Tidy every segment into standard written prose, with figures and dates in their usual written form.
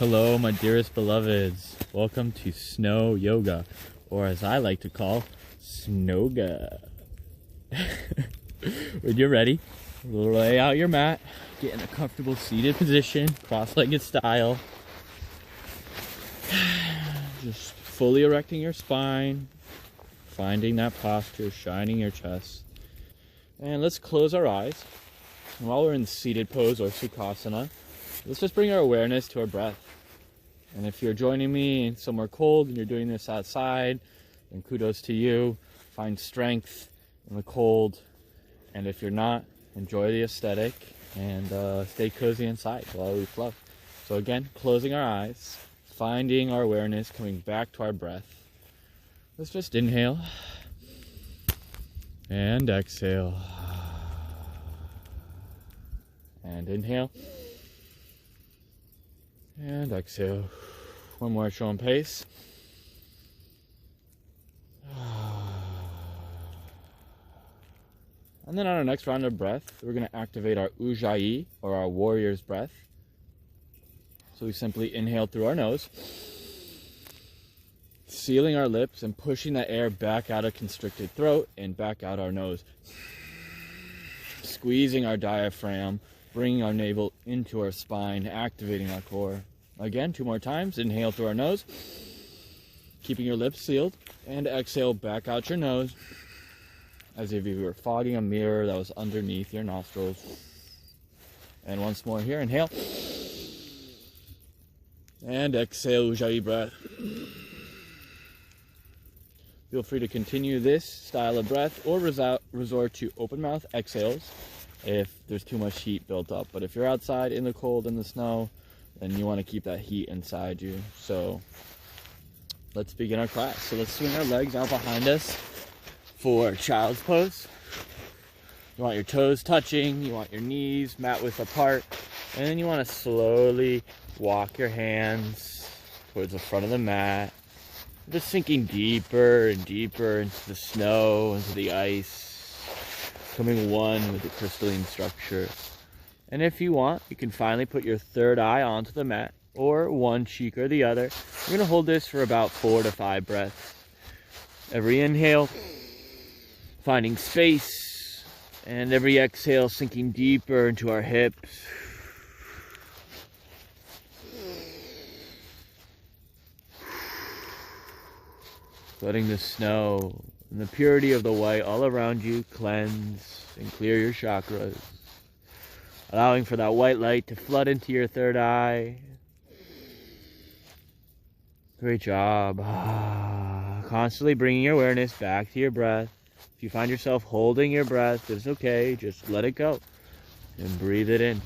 Hello, my dearest beloveds. Welcome to Snow Yoga, or as I like to call, Snowga. When you're ready, lay out your mat, get in a comfortable seated position, cross-legged style. Just fully erecting your spine, finding that posture, shining your chest. And let's close our eyes. And while we're in seated pose or sukhasana, let's just bring our awareness to our breath. And if you're joining me somewhere cold and you're doing this outside, then kudos to you. Find strength in the cold. And if you're not, enjoy the aesthetic and stay cozy inside while we flow. So again, closing our eyes, finding our awareness, coming back to our breath. Let's just inhale and exhale. And inhale. And exhale. One more, show and pace. And then on our next round of breath, we're going to activate our ujjayi, or our warrior's breath. So we simply inhale through our nose, sealing our lips and pushing that air back out of constricted throat and back out our nose. Squeezing our diaphragm, bringing our navel into our spine, activating our core. Again, 2 more times. Inhale through our nose, keeping your lips sealed, and exhale back out your nose, as if you were fogging a mirror that was underneath your nostrils. And once more here, inhale, and exhale, ujjayi breath. Feel free to continue this style of breath or resort to open mouth exhales if there's too much heat built up. But if you're outside in the cold, in the snow, then you want to keep that heat inside you. So let's begin our class. So let's swing our legs out behind us for child's pose. You want your toes touching, you want your knees mat width apart, and then you want to slowly walk your hands towards the front of the mat, just sinking deeper and deeper into the snow, into the ice, becoming one with the crystalline structure. And if you want, you can finally put your third eye onto the mat, or one cheek or the other. You're going to hold this for about 4 to 5 breaths. Every inhale, finding space, and every exhale sinking deeper into our hips. Letting the snow and the purity of the white all around you cleanse and clear your chakras. Allowing for that white light to flood into your third eye. Great job. Constantly bringing your awareness back to your breath. If you find yourself holding your breath, it's okay. Just let it go and breathe it in.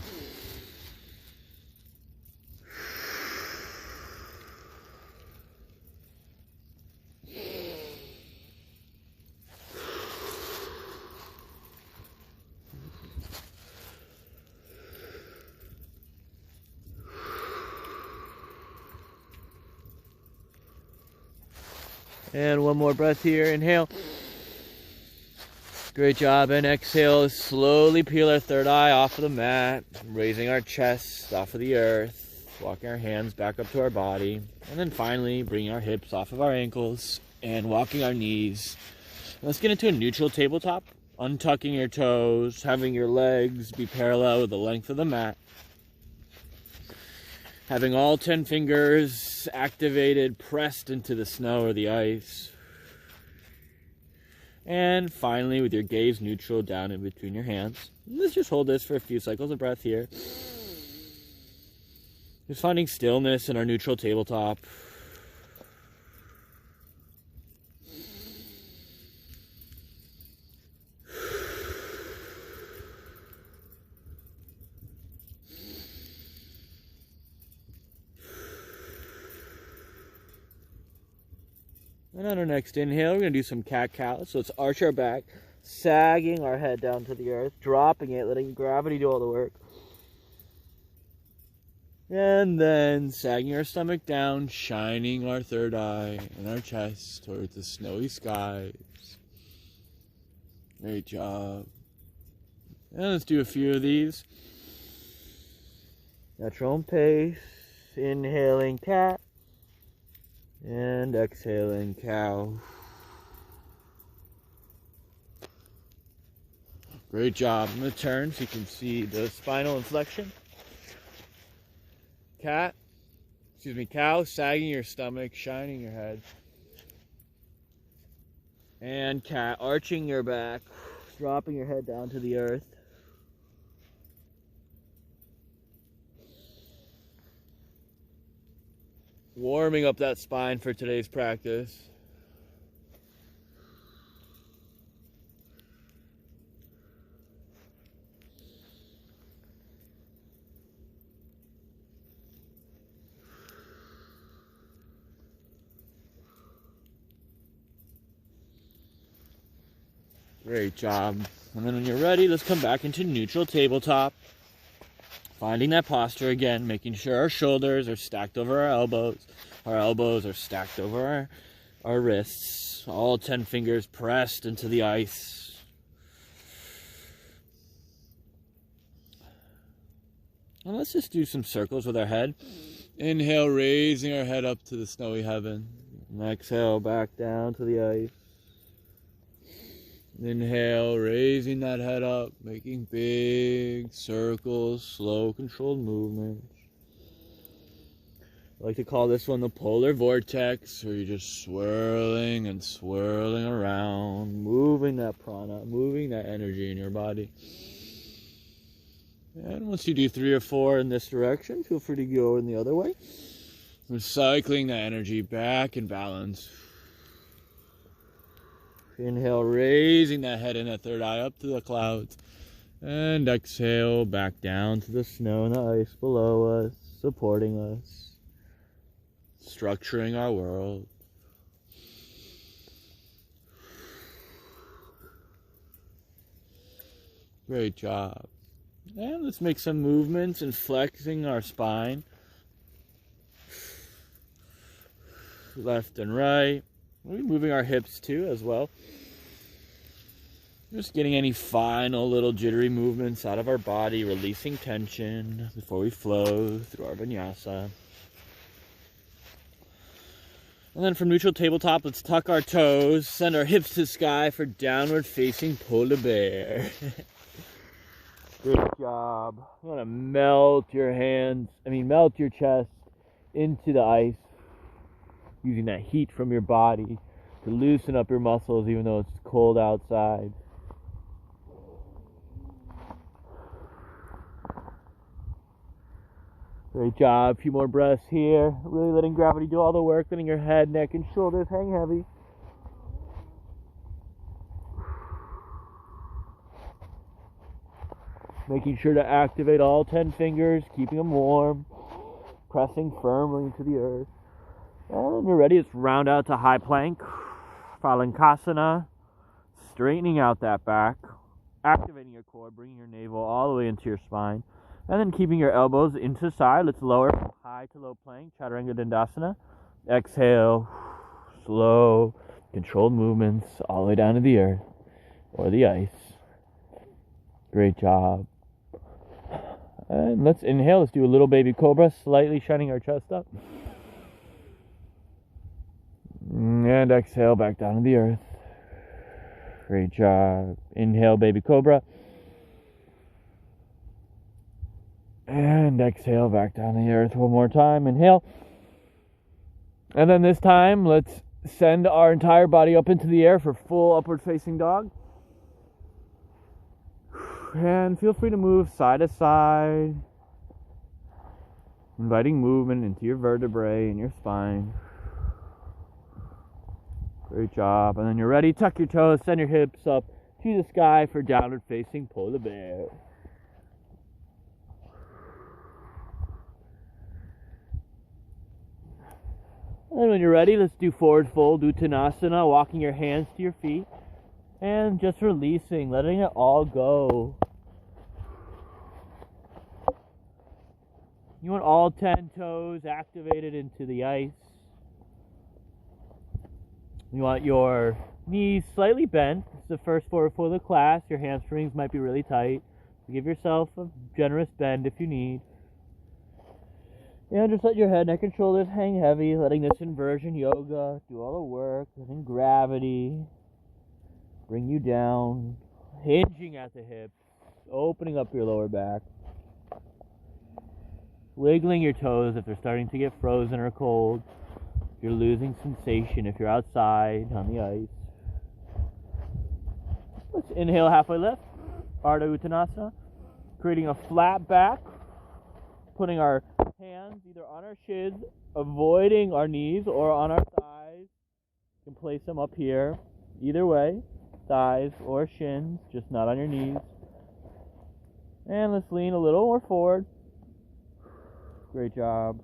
And one more breath here. Inhale. Great job. And exhale. Slowly peel our third eye off of the mat. Raising our chest off of the earth. Walking our hands back up to our body. And then finally bringing our hips off of our ankles. And walking our knees. Let's get into a neutral tabletop. Untucking your toes. Having your legs be parallel with the length of the mat. Having all 10 fingers activated, pressed into the snow or the ice. And finally, with your gaze neutral down in between your hands. Let's just hold this for a few cycles of breath here. Just finding stillness in our neutral tabletop. And on our next inhale, we're going to do some cat-cow. So let's arch our back, sagging our head down to the earth, dropping it, letting gravity do all the work. And then sagging our stomach down, shining our third eye and our chest towards the snowy skies. Great job. And let's do a few of these. At your own pace. Inhaling cat and exhaling cow. Great job. I'm going to turn so you can see the spinal inflection. Cow, sagging your stomach, shining your head. And cat, arching your back, dropping your head down to the earth. Warming up that spine for today's practice. Great job. And then when you're ready, let's come back into neutral tabletop. Finding that posture again, making sure our shoulders are stacked over our elbows are stacked over our wrists, all 10 fingers pressed into the ice. And let's just do some circles with our head. Inhale, raising our head up to the snowy heaven. And exhale, back down to the ice. Inhale, raising that head up, making big circles, slow, controlled movements. I like to call this one the polar vortex, where you're just swirling and swirling around, moving that prana, moving that energy in your body. And once you do 3 or 4 in this direction, feel free to go in the other way. Recycling that energy back in balance. Inhale, raising that head and that third eye up to the clouds. And exhale, back down to the snow and the ice below us, supporting us, structuring our world. Great job. And let's make some movements and flexing our spine. Left and right. We'll be moving our hips too as well. Just getting any final little jittery movements out of our body, releasing tension before we flow through our vinyasa. And then from neutral tabletop, let's tuck our toes, send our hips to the sky for downward facing polar bear. Good job. You want to melt your chest into the ice, using that heat from your body to loosen up your muscles even though it's cold outside. Great job. A few more breaths here. Really letting gravity do all the work, letting your head, neck, and shoulders hang heavy. Making sure to activate all 10 fingers, keeping them warm, pressing firmly into the earth. And when you're ready, let's round out to high plank, Palankasana, straightening out that back, activating your core, bringing your navel all the way into your spine, and then keeping your elbows into the side. Let's lower from high to low plank, Chaturanga Dandasana. Exhale, slow, controlled movements all the way down to the earth or the ice. Great job. And let's inhale. Let's do a little baby cobra, slightly shining our chest up. And exhale, back down to the earth. Great job. Inhale, baby cobra. And exhale, back down to the earth one more time. Inhale. And then this time, let's send our entire body up into the air for full upward facing dog. And feel free to move side to side, inviting movement into your vertebrae and your spine. Great job. And then you're ready. Tuck your toes, send your hips up to the sky for downward facing polar bear. And when you're ready, let's do forward fold, Uttanasana, walking your hands to your feet and just releasing, letting it all go. You want all 10 toes activated into the ice. You want your knees slightly bent. It's the first forward fold of the class. Your hamstrings might be really tight. So give yourself a generous bend if you need. And just let your head, neck, and shoulders hang heavy, letting this inversion yoga do all the work, letting gravity bring you down, hinging at the hips, opening up your lower back, wiggling your toes if they're starting to get frozen or cold, if you're losing sensation, if you're outside on the ice. Let's inhale, halfway lift, Ardha Uttanasana, creating a flat back, putting our hands either on our shins, avoiding our knees, or on our thighs. You can place them up here, either way, thighs or shins, just not on your knees. And let's lean a little more forward. Great job.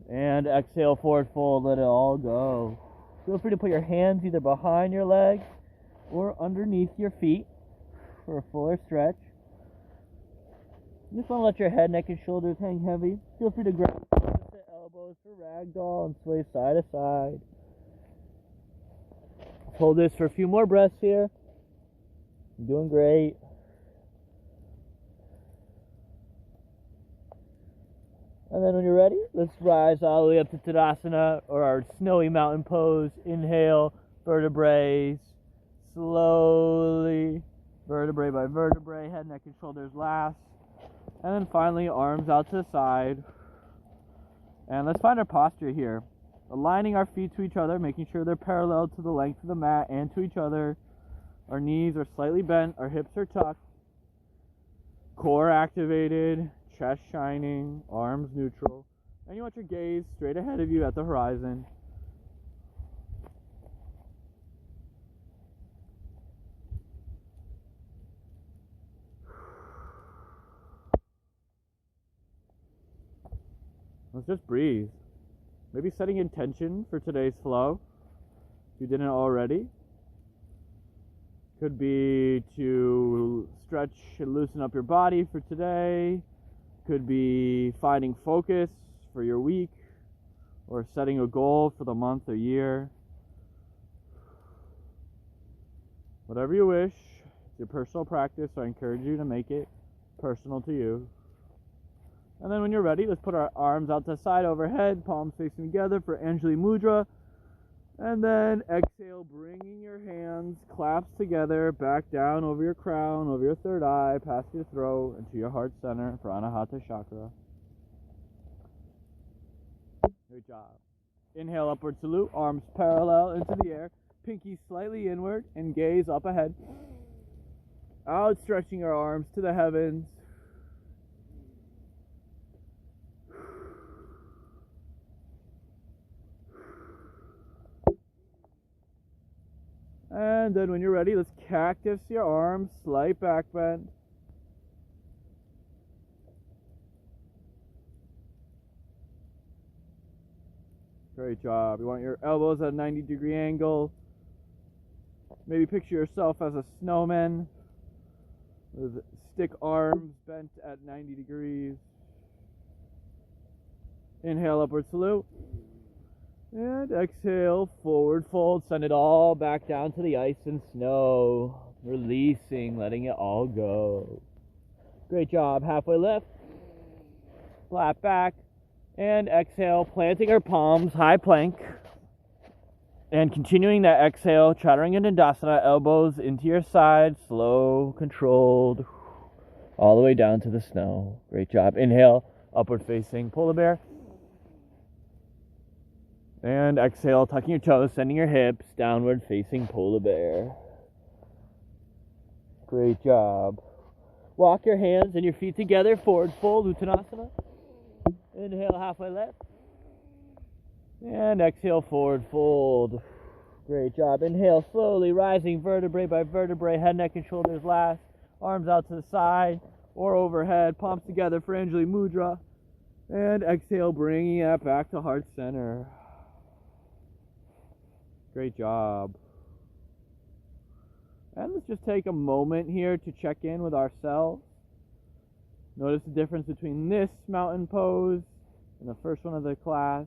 And exhale, forward fold, let it all go. Feel free to put your hands either behind your legs or underneath your feet for a fuller stretch. You just want to let your head, neck, and shoulders hang heavy. Feel free to grab the elbows for ragdoll and sway side to side. Hold this for a few more breaths here. You're doing great. And then when you're ready, let's rise all the way up to Tadasana, or our snowy mountain pose. Inhale, vertebrae, slowly, vertebrae by vertebrae, head, neck, and shoulders last. And then finally, arms out to the side. And let's find our posture here. Aligning our feet to each other, making sure they're parallel to the length of the mat and to each other. Our knees are slightly bent, our hips are tucked. Core activated, chest shining, arms neutral. And you want your gaze straight ahead of you at the horizon. Let's just breathe. Maybe setting intention for today's flow, if you didn't already. Could be to stretch and loosen up your body for today. Could be finding focus for your week, or setting a goal for the month or year. Whatever you wish, it's your personal practice, so I encourage you to make it personal to you. And then when you're ready, let's put our arms out to the side overhead, palms facing together for Anjali Mudra. And then exhale, bringing your hands, claps together, back down over your crown, over your third eye, past your throat, into your heart center for Anahata Chakra. Great job. Inhale, upward salute, arms parallel into the air, pinky slightly inward, and gaze up ahead. Outstretching your arms to the heavens. And then when you're ready, let's cactus your arms, slight back bend. Great job. You want your elbows at a 90-degree angle. Maybe picture yourself as a snowman with stick arms bent at 90 degrees. Inhale, upward salute. And exhale, forward fold. Send it all back down to the ice and snow. Releasing, letting it all go. Great job. Halfway lift. Flat back. And exhale, planting our palms, high plank. And continuing that exhale, Chaturanga, elbows into your side. Slow, controlled. All the way down to the snow. Great job. Inhale, upward facing polar bear. And exhale, tucking your toes, sending your hips, downward facing polar bear. Great job. Walk your hands and your feet together, forward fold, Uttanasana. Inhale, halfway lift. And exhale, forward fold. Great job. Inhale, slowly rising vertebrae by vertebrae, head, neck, and shoulders last. Arms out to the side or overhead, palms together for Anjali Mudra. And exhale, bringing it back to heart center. Great job. And let's just take a moment here to check in with ourselves. Notice the difference between this mountain pose and the first one of the class.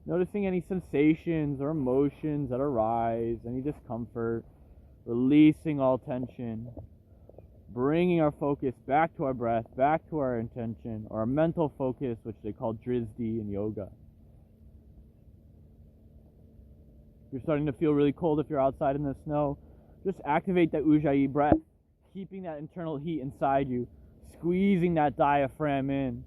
Noticing any sensations or emotions that arise, any discomfort, releasing all tension, bringing our focus back to our breath, back to our intention, or our mental focus, which they call drizdi in yoga. If you're starting to feel really cold if you're outside in the snow, just activate that ujjayi breath, keeping that internal heat inside you, squeezing that diaphragm in.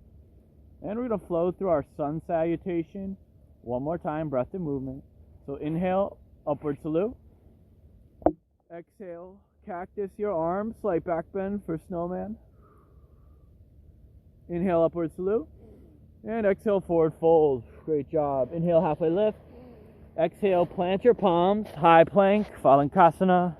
And we're going to flow through our sun salutation. One more time, breath and movement. So inhale, upward salute. Exhale, cactus your arms, slight back bend for snowman. Inhale, upward salute. And exhale, forward fold. Great job. Inhale, halfway lift. Exhale, plant your palms, high plank, Phalangasana.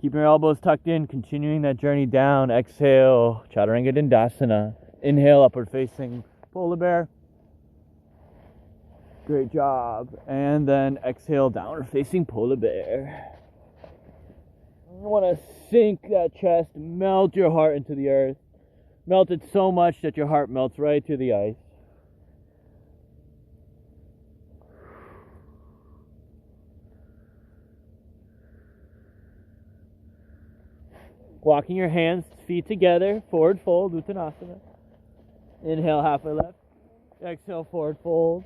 Keeping your elbows tucked in, continuing that journey down. Exhale, Chaturanga Dandasana. Inhale, upward facing polar bear. Great job. And then exhale, downward facing polar bear. You want to sink that chest, melt your heart into the earth. Melt it so much that your heart melts right through the ice. Walking your hands, feet together, forward fold, Uttanasana. Inhale, halfway left. Exhale, forward fold.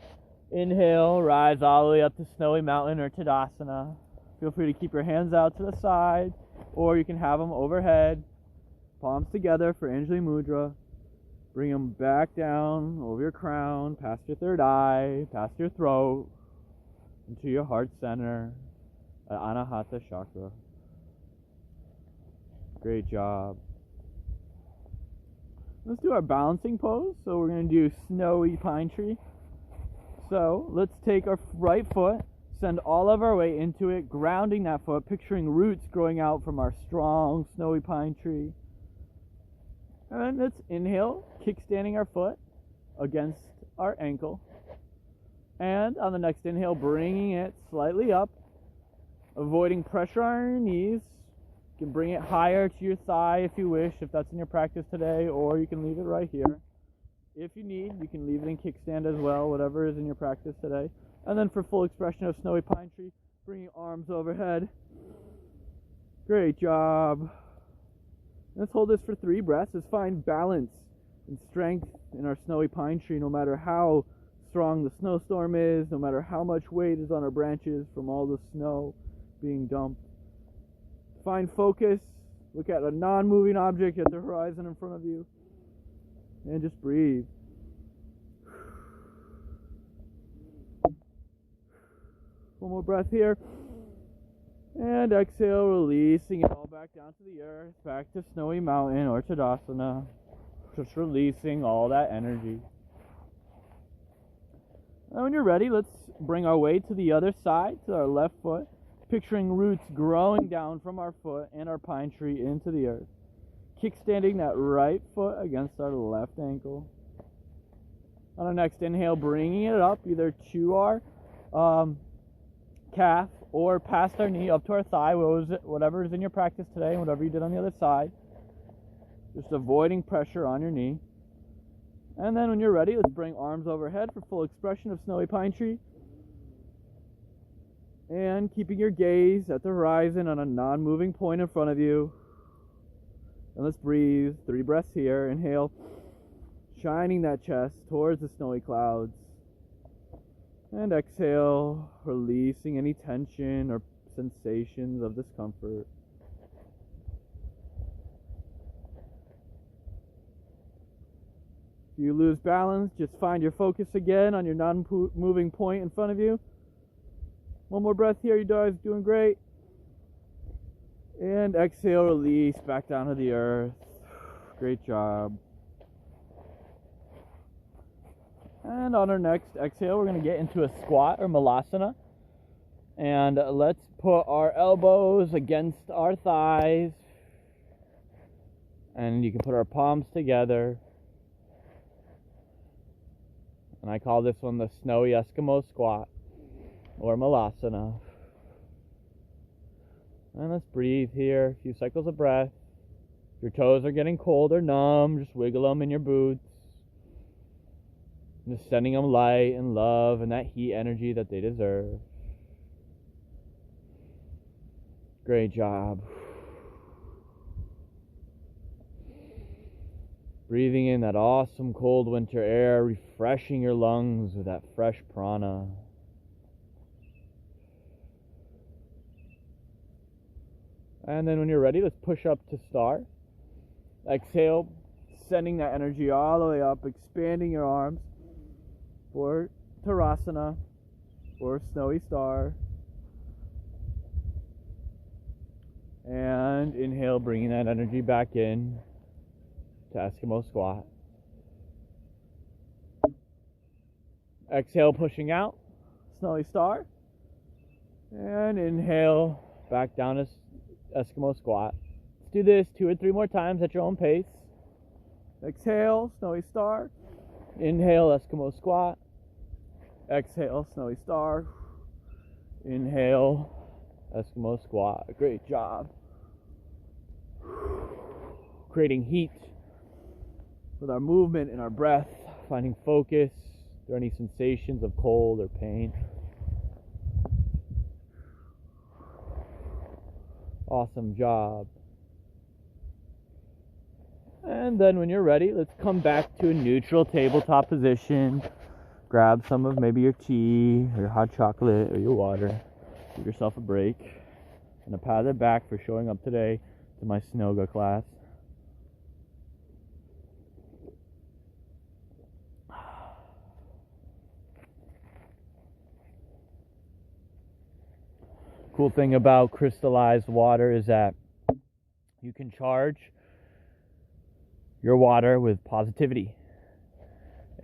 Inhale, rise all the way up to snowy mountain or Tadasana. Feel free to keep your hands out to the side, or you can have them overhead. Palms together for Anjali Mudra. Bring them back down over your crown, past your third eye, past your throat, into your heart center, at Anahata Chakra. Great job. Let's do our balancing pose. So we're going to do snowy pine tree. So let's take our right foot, send all of our weight into it, grounding that foot, picturing roots growing out from our strong snowy pine tree. And let's inhale, kickstanding our foot against our ankle. And on the next inhale, bringing it slightly up, avoiding pressure on your knees. You can bring it higher to your thigh if you wish, if that's in your practice today, or you can leave it right here. If you need, you can leave it in kickstand as well, whatever is in your practice today. And then for full expression of snowy pine tree, bring your arms overhead. Great job. Let's hold this for 3 breaths. Let's find balance and strength in our snowy pine tree, no matter how strong the snowstorm is, no matter how much weight is on our branches from all the snow being dumped. Find focus. Look at a non-moving object at the horizon in front of you. And just breathe. One more breath here. And exhale, releasing it all back down to the earth, back to snowy mountain or Tadasana. Just releasing all that energy. Now when you're ready, let's bring our weight to the other side, to our left foot. Picturing roots growing down from our foot and our pine tree into the earth. Kickstanding that right foot against our left ankle. On our next inhale, bringing it up either to our calf or past our knee, up to our thigh, whatever is in your practice today and whatever you did on the other side. Just avoiding pressure on your knee. And then when you're ready, let's bring arms overhead for full expression of snowy pine tree. And keeping your gaze at the horizon on a non-moving point in front of you. And let's breathe. 3 breaths here. Inhale, shining that chest towards the snowy clouds. And exhale, releasing any tension or sensations of discomfort. If you lose balance, just find your focus again on your non-moving point in front of you. One more breath here, you guys, doing great. And exhale, release back down to the earth. Great job. And on our next exhale, we're going to get into a squat or malasana. And let's put our elbows against our thighs. And you can put our palms together. And I call this one the snowy Eskimo squat or malasana. And let's breathe here, a few cycles of breath. If your toes are getting cold or numb, just wiggle them in your boots. Just sending them light and love and that heat energy that they deserve. Great job. Breathing in that awesome cold winter air, refreshing your lungs with that fresh prana. And then when you're ready, let's push up to star. Exhale, sending that energy all the way up, expanding your arms for Tarasana or Snowy Star. And inhale, bringing that energy back in to Eskimo Squat. Exhale, pushing out, Snowy Star. And inhale, back down to Eskimo Squat. Let's do this 2 or 3 more times at your own pace. Exhale, Snowy Star. Inhale, Eskimo Squat. Exhale, Snowy Star. Inhale, Eskimo Squat. Great job. Creating heat with our movement and our breath, finding focus. Are there any sensations of cold or pain? Awesome job. And then when you're ready, let's come back to a neutral tabletop position. Grab some of maybe your tea or your hot chocolate or your water. Give yourself a break. And a pat on the back for showing up today to my Snowga class. Cool thing about crystallized water is that you can charge your water with positivity.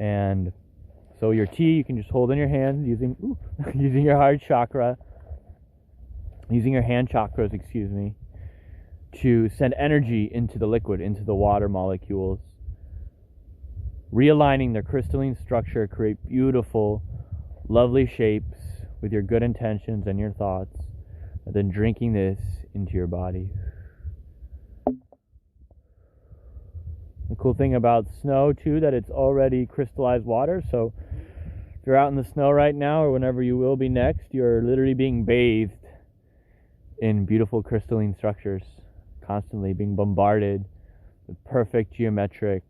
And so your tea you can just hold in your hand using using your heart chakra, using your hand chakras, to send energy into the liquid, into the water molecules, realigning their crystalline structure, create beautiful, lovely shapes with your good intentions and your thoughts, and then drinking this into your body. The cool thing about snow too, that it's already crystallized water, so if you're out in the snow right now or whenever you will be next, you're literally being bathed in beautiful crystalline structures, constantly being bombarded with perfect geometric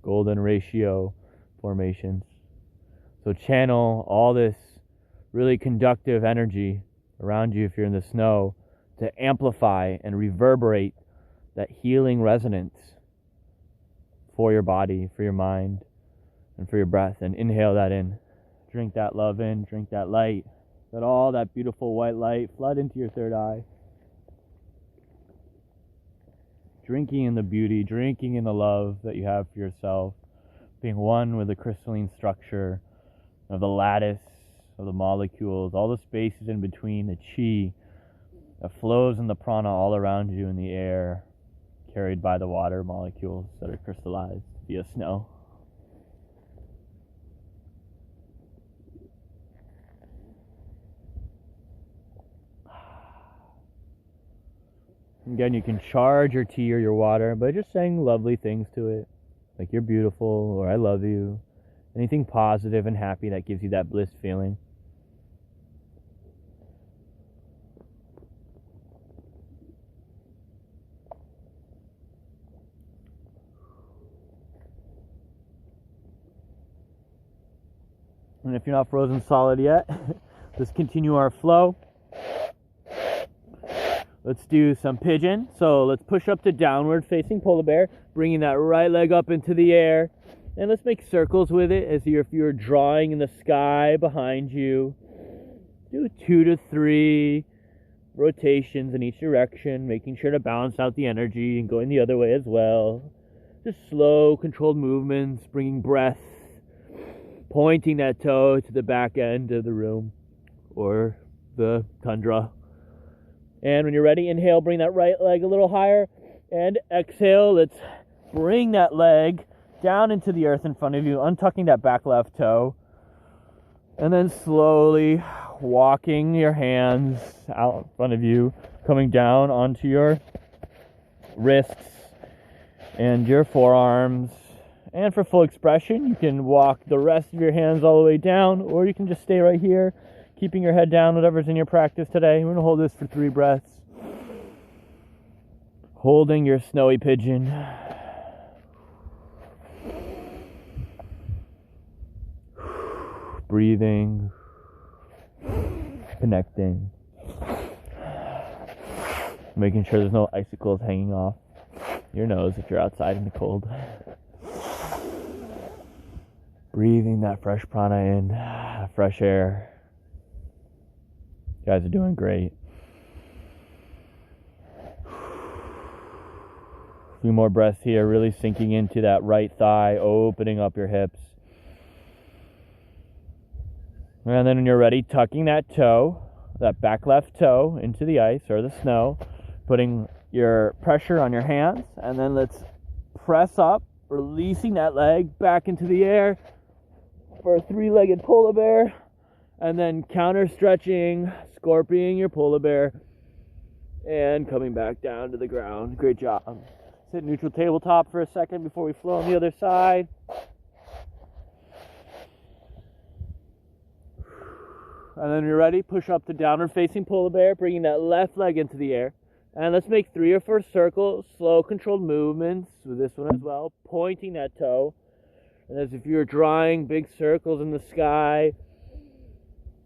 golden ratio formations. So channel all this really conductive energy around you if you're in the snow to amplify and reverberate that healing resonance for your body, for your mind, and for your breath. And inhale that in. Drink that love in, drink that light. Let all that beautiful white light flood into your third eye. Drinking in the beauty, drinking in the love that you have for yourself, being one with the crystalline structure of the lattice of the molecules, all the spaces in between, the chi that flows in the prana all around you in the air, carried by the water molecules that are crystallized via snow. Again, you can charge your tea or your water by just saying lovely things to it, like you're beautiful or I love you. Anything positive and happy that gives you that bliss feeling. And if you're not frozen solid yet, let's continue our flow. Let's do some pigeon. So let's push up to downward facing polar bear, bringing that right leg up into the air. And let's make circles with it as if you're drawing in the sky behind you. Do 2 to 3 rotations in each direction, making sure to balance out the energy and going the other way as well. Just slow, controlled movements, bringing breath, pointing that toe to the back end of the room or the tundra. And when you're ready, inhale, bring that right leg a little higher. And exhale, let's bring that leg down into the earth in front of you, untucking that back left toe. And then slowly walking your hands out in front of you, coming down onto your wrists and your forearms And for full expression, you can walk the rest of your hands all the way down, or you can just stay right here, keeping your head down, whatever's in your practice today. We're going to hold this for 3 breaths. Holding your snowy pigeon. Breathing. Connecting. Making sure there's no icicles hanging off your nose if you're outside in the cold. Breathing that fresh prana in, fresh air. You guys are doing great. A few more breaths here, really sinking into that right thigh, opening up your hips. And then when you're ready, tucking that toe, that back left toe into the ice or the snow, putting your pressure on your hands, and then let's press up, releasing that leg back into the air for a 3-legged polar bear, and then counter stretching, scorpioning your polar bear, and coming back down to the ground. Great job. Sit neutral tabletop for a second before we flow on the other side. And then when you're ready, push up to downward facing polar bear, bringing that left leg into the air. And let's make 3 or 4 circles, slow controlled movements with this one as well, pointing that toe. And as if you're drawing big circles in the sky.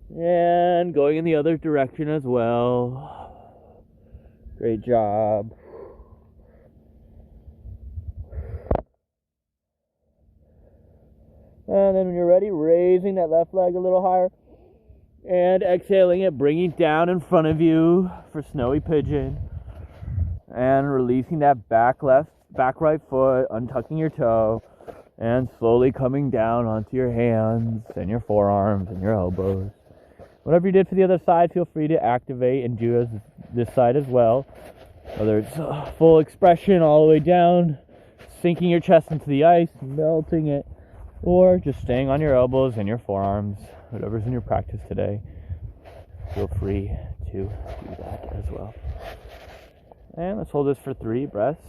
And going in the other direction as well. Great job. And then when you're ready, raising that left leg a little higher. And exhaling it, bringing it down in front of you for snowy pigeon. And releasing that back right foot, untucking your toe. And slowly coming down onto your hands and your forearms and your elbows. Whatever you did for the other side, feel free to activate and do this side as well. Whether it's full expression all the way down, sinking your chest into the ice, melting it, or just staying on your elbows and your forearms, whatever's in your practice today, feel free to do that as well. And let's hold this for 3 breaths.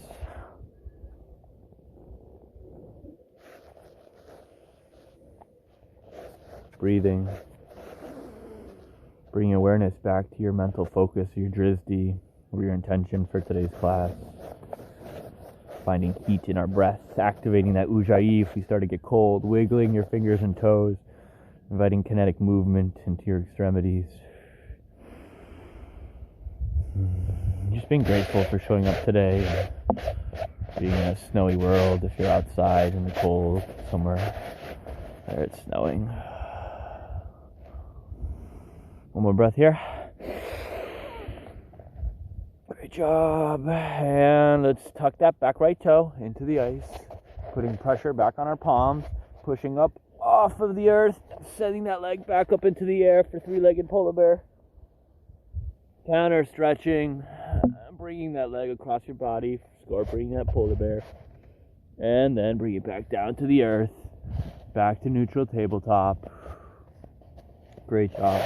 Breathing. Bringing awareness back to your mental focus, your drizdi, or your intention for today's class. Finding heat in our breaths, activating that ujjayi if we start to get cold, wiggling your fingers and toes, inviting kinetic movement into your extremities. Just being grateful for showing up today, being in a snowy world if you're outside in the cold somewhere where it's snowing. One more breath here. Great job. And let's tuck that back right toe into the ice, putting pressure back on our palms, pushing up off of the earth, setting that leg back up into the air for 3-legged polar bear. Counter stretching, bringing that leg across your body, scorpioning that polar bear, and then bring it back down to the earth, back to neutral tabletop. Great job.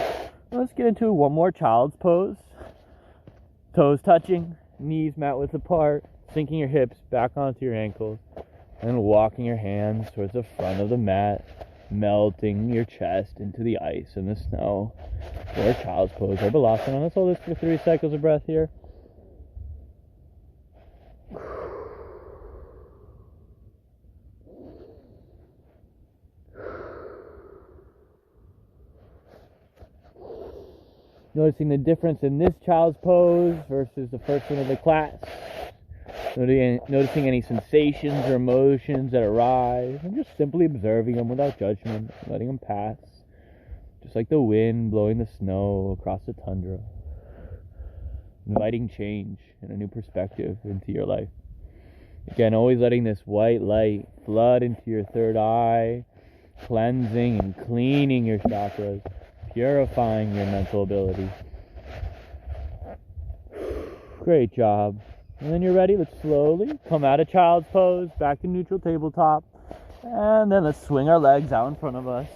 Let's get into one more child's pose. Toes touching, knees mat width apart, sinking your hips back onto your ankles, and walking your hands towards the front of the mat, melting your chest into the ice and the snow. Or child's pose or balasana. Let's hold this for 3 cycles of breath here. Noticing the difference in this child's pose versus the first one of the class. Noticing any sensations or emotions that arise, and just simply observing them without judgment, letting them pass. Just like the wind blowing the snow across the tundra. Inviting change and a new perspective into your life. Again, always letting this white light flood into your third eye, cleansing and cleaning your chakras, purifying your mental ability. Great job. And then you're ready, let's slowly come out of child's pose, back to neutral tabletop, and then let's swing our legs out in front of us.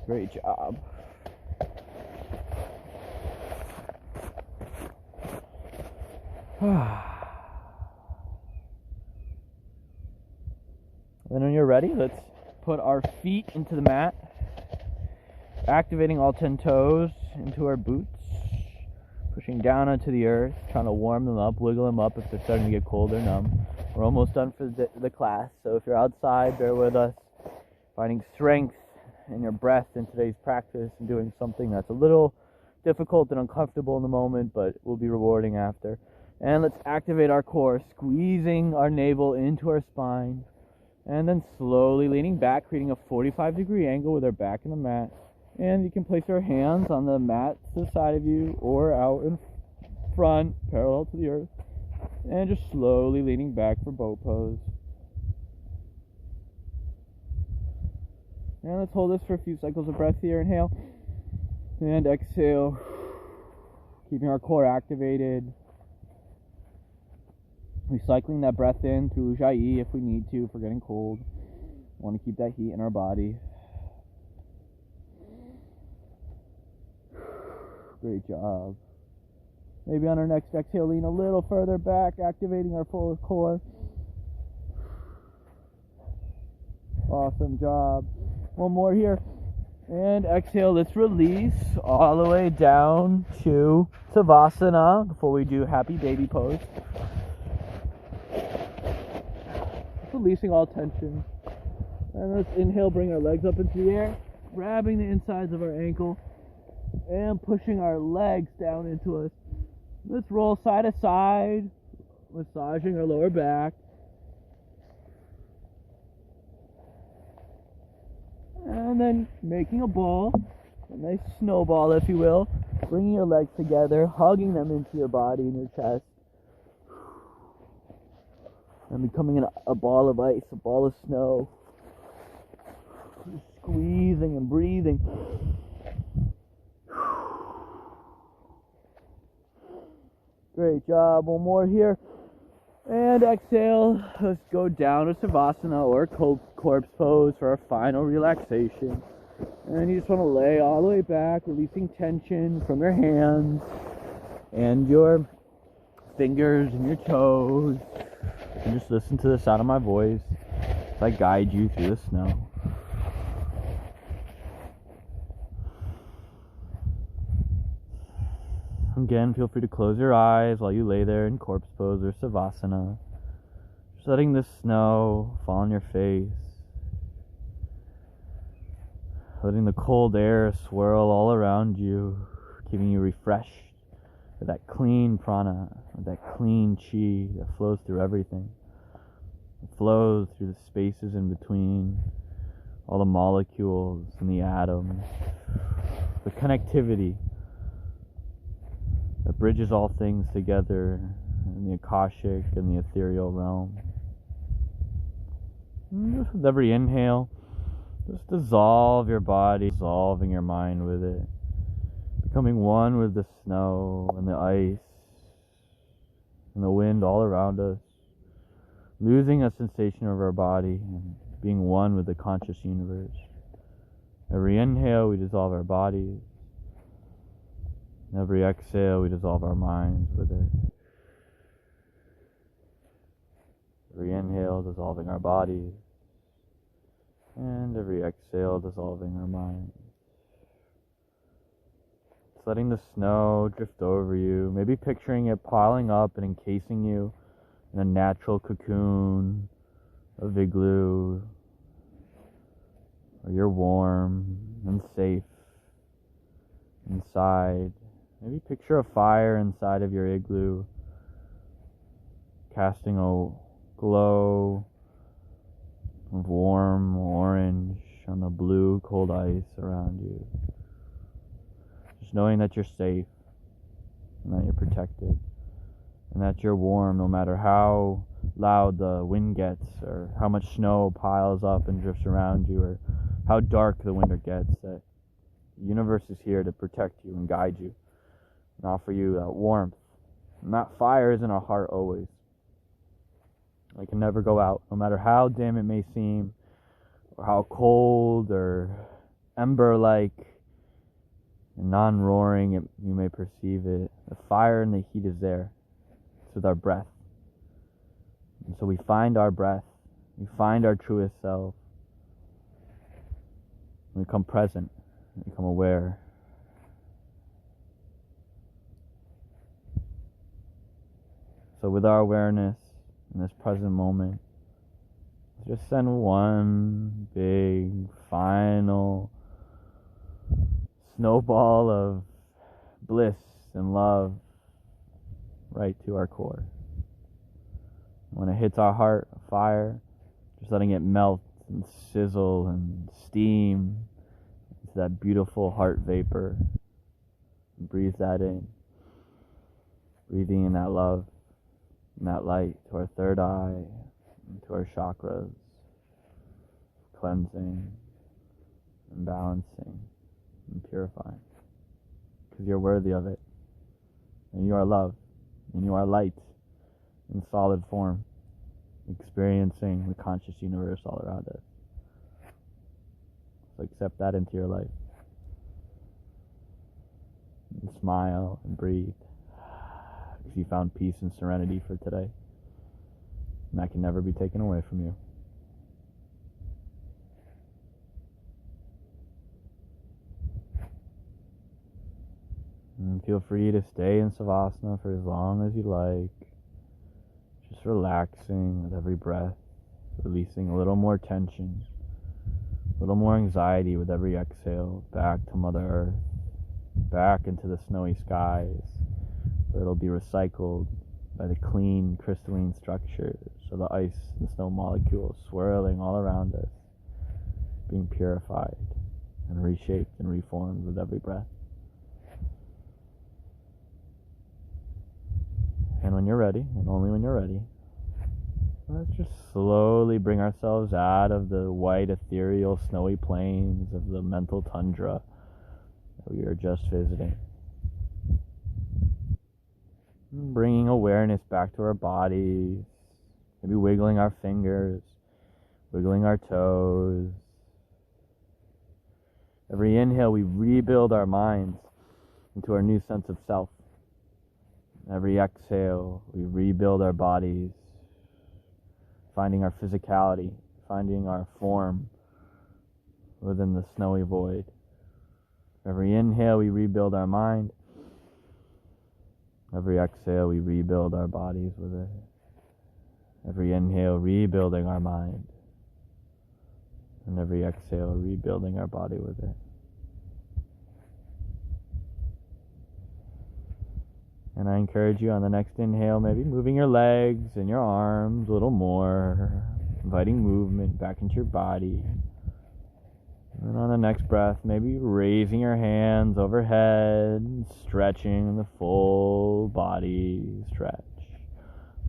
Great job. Then when you're ready, let's put our feet into the mat, activating all 10 toes into our boots, pushing down onto the earth, trying to warm them up, wiggle them up if they're starting to get cold or numb. We're almost done for the class, so if you're outside, bear with us, finding strength in your breath in today's practice and doing something that's a little difficult and uncomfortable in the moment, but will be rewarding after. And let's activate our core, squeezing our navel into our spine, and then slowly leaning back, creating a 45-degree angle with our back in the mat. And you can place your hands on the mat to the side of you or out in front, parallel to the earth. And just slowly leaning back for boat pose. And let's hold this for a few cycles of breath here. Inhale and exhale, keeping our core activated. Recycling that breath in through Ujjayi if we need to, if we're getting cold. We want to keep that heat in our body. Great job. Maybe on our next exhale, lean a little further back, activating our full core. Awesome job. One more here. And exhale, let's release all the way down to Savasana before we do happy baby pose. Releasing all tension. And let's inhale, bring our legs up into the air, grabbing the insides of our ankle and pushing our legs down into us. Let's roll side to side, massaging our lower back. And then making a ball, a nice snowball if you will, bringing your legs together, hugging them into your body and your chest. And becoming a ball of ice, a ball of snow. Squeezing and breathing. Great job. One more here. And exhale. Let's go down to Savasana or corpse pose for our final relaxation. And you just want to lay all the way back, releasing tension from your hands and your fingers and your toes. And just listen to the sound of my voice as I guide you through the snow. Again, feel free to close your eyes while you lay there in corpse pose or Savasana. Just letting the snow fall on your face. Letting the cold air swirl all around you, keeping you refreshed with that clean prana, with that clean chi that flows through everything. It flows through the spaces in between, all the molecules and the atoms, the connectivity that bridges all things together in the Akashic and the ethereal realm. And just with every inhale, just dissolve your body, dissolving your mind with it, becoming one with the snow and the ice and the wind all around us, losing a sensation of our body and being one with the conscious universe. Every inhale, we dissolve our bodies. Every exhale, we dissolve our minds with it. Every inhale, dissolving our bodies. And every exhale, dissolving our minds. Just letting the snow drift over you, maybe picturing it piling up and encasing you in a natural cocoon, a igloo, where you're warm and safe inside. Maybe picture a fire inside of your igloo, casting a glow of warm orange on the blue cold ice around you. Just knowing that you're safe and that you're protected and that you're warm no matter how loud the wind gets or how much snow piles up and drifts around you or how dark the winter gets, that the universe is here to protect you and guide you and offer you that warmth. And that fire is in our heart always. It can never go out, no matter how dim it may seem, or how cold or ember-like and non-roaring you may perceive it. The fire and the heat is there. It's with our breath. And so we find our breath, We find our truest self. We become present. We become aware. So with our awareness in this present moment, just send one big final snowball of bliss and love right to our core. When it hits our heart, fire, just letting it melt and sizzle and steam into that beautiful heart vapor. Breathe that in. Breathing in that love and that light to our third eye, to our chakras, cleansing and balancing and purifying. Because you're worthy of it. And you are love. And you are light in solid form, experiencing the conscious universe all around us. So accept that into your life. And smile and breathe. Because you found peace and serenity for today. And that can never be taken away from you. And feel free to stay in Savasana for as long as you like. Just relaxing with every breath, releasing a little more tension, a little more anxiety with every exhale, back to Mother Earth, back into the snowy skies, where it'll be recycled by the clean, crystalline structures of the ice and snow molecules swirling all around us, being purified and reshaped and reformed with every breath. And when you're ready, and only when you're ready, let's just slowly bring ourselves out of the white, ethereal, snowy plains of the mental tundra that we were just visiting. Bringing awareness back to our bodies, maybe wiggling our fingers, wiggling our toes. Every inhale, we rebuild our minds into our new sense of self. Every exhale, we rebuild our bodies, finding our physicality, finding our form within the snowy void. Every inhale, we rebuild our mind. Every exhale, we rebuild our bodies with it. Every inhale, rebuilding our mind. And every exhale, rebuilding our body with it. And I encourage you on the next inhale, maybe moving your legs and your arms a little more, inviting movement back into your body. And on the next breath, maybe raising your hands overhead, stretching the full body stretch.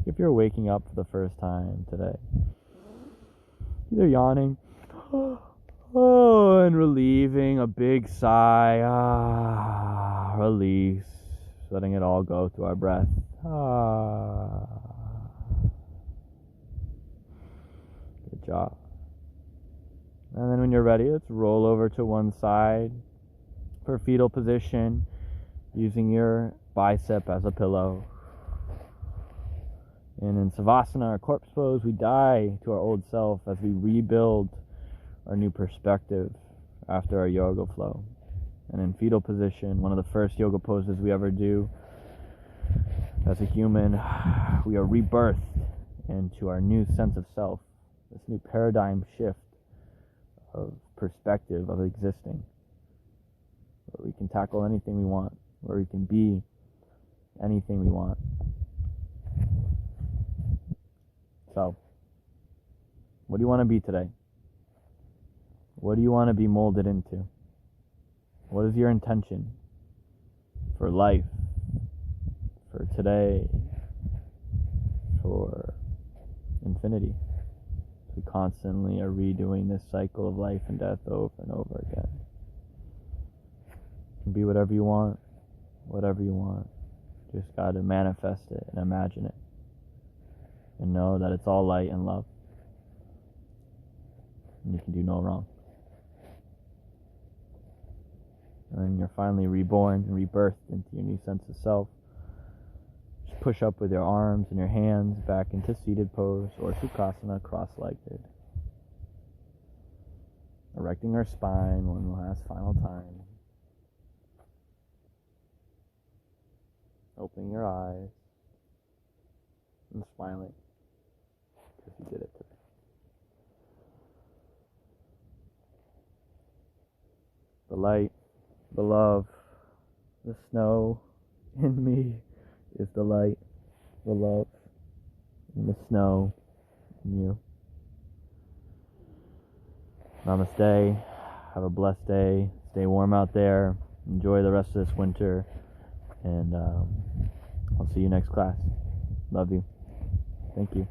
If you're waking up for the first time today, either yawning, and relieving a big sigh, release. Letting it all go through our breath. Good job. And then when you're ready, let's roll over to one side for fetal position, using your bicep as a pillow. And in Savasana, our corpse pose, we die to our old self as we rebuild our new perspective after our yoga flow. And in fetal position, one of the first yoga poses we ever do as a human, we are rebirthed into our new sense of self, this new paradigm shift of perspective of existing, where we can tackle anything we want, where we can be anything we want. So, what do you want to be today? What do you want to be molded into? What is your intention for life, for today, for infinity? We constantly are redoing this cycle of life and death over and over again. You can be whatever you want, whatever you want. You just got to manifest it and imagine it. And know that it's all light and love. And you can do no wrong. And you're finally reborn and rebirthed into your new sense of self. Just push up with your arms and your hands back into seated pose or Sukhasana, cross-legged. Erecting our spine one last final time. Opening your eyes and smiling because you did it today. The light, the love, the snow in me is the light, the love, and the snow in you. Namaste. Have a blessed day. Stay warm out there. Enjoy the rest of this winter. And I'll see you next class. Love you. Thank you.